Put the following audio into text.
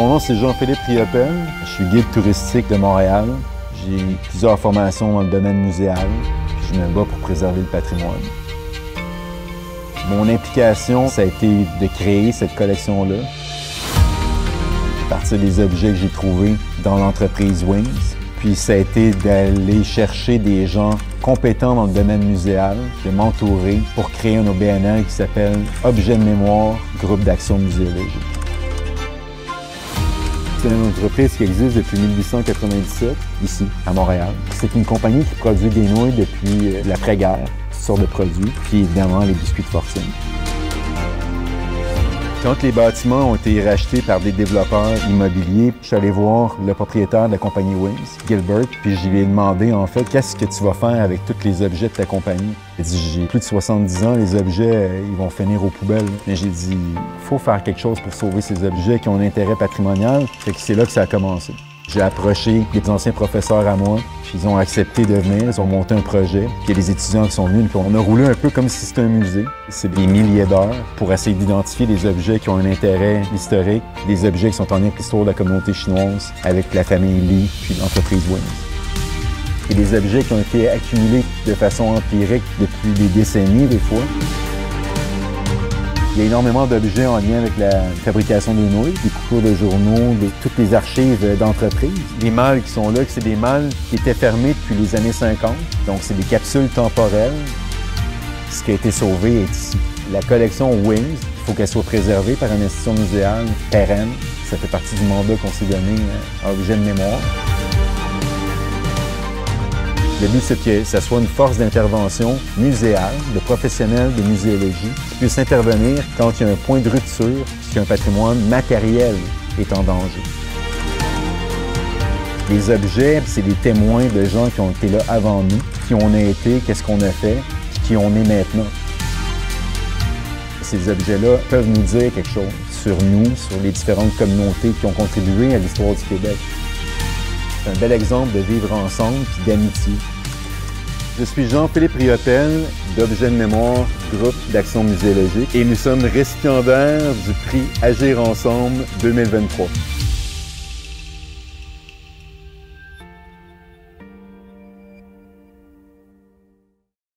Mon nom, c'est Jean-Philippe Riopel. Je suis guide touristique de Montréal. J'ai plusieurs formations dans le domaine muséal. Puis je me bats pour préserver le patrimoine. Mon implication, ça a été de créer cette collection-là. À partir des objets que j'ai trouvés dans l'entreprise Wings. Puis ça a été d'aller chercher des gens compétents dans le domaine muséal, de m'entourer pour créer un OBNL qui s'appelle Objet de mémoire, groupe d'action muséologique. C'est une entreprise qui existe depuis 1897, ici, à Montréal. C'est une compagnie qui produit des nouilles depuis l'après-guerre, toutes sortes de produits, puis évidemment les biscuits de fortune. Quand les bâtiments ont été rachetés par des développeurs immobiliers, je suis allé voir le propriétaire de la compagnie Wings, Gilbert, puis je lui ai demandé en fait qu'est-ce que tu vas faire avec tous les objets de ta compagnie. Il a dit j'ai plus de 70 ans, les objets ils vont finir aux poubelles. Mais j'ai dit il faut faire quelque chose pour sauver ces objets qui ont un intérêt patrimonial. Fait que c'est là que ça a commencé. J'ai approché des anciens professeurs à moi, puis ils ont accepté de venir, ils ont monté un projet. Puis il y a des étudiants qui sont venus, puis on a roulé un peu comme si c'était un musée. C'est des milliers d'heures pour essayer d'identifier des objets qui ont un intérêt historique, des objets qui sont en lien avec l'histoire de la communauté chinoise, avec la famille Li, puis l'entreprise Wings. Et des objets qui ont été accumulés de façon empirique depuis des décennies, des fois. Il y a énormément d'objets en lien avec la fabrication des nouilles, des coupures de journaux, toutes les archives d'entreprises. Les malles qui sont là, c'est des malles qui étaient fermées depuis les années 50. Donc, c'est des capsules temporelles. Ce qui a été sauvé est ici. La collection Wings, il faut qu'elle soit préservée par une institution muséale pérenne. Ça fait partie du mandat qu'on s'est donné à Objet de mémoire. Le but, c'est que ça soit une force d'intervention muséale, de professionnels de muséologie, qui puissent intervenir quand il y a un point de rupture, qu'un patrimoine matériel est en danger. Les objets, c'est des témoins de gens qui ont été là avant nous, qui on a été, qu'est-ce qu'on a fait, puis qui on est maintenant. Ces objets-là peuvent nous dire quelque chose sur nous, sur les différentes communautés qui ont contribué à l'histoire du Québec. C'est un bel exemple de vivre ensemble et d'amitié. Je suis Jean-Philippe Riopel d'Objet de mémoire, groupe d'action muséologique, et nous sommes récipiendaires du prix Agir ensemble 2023.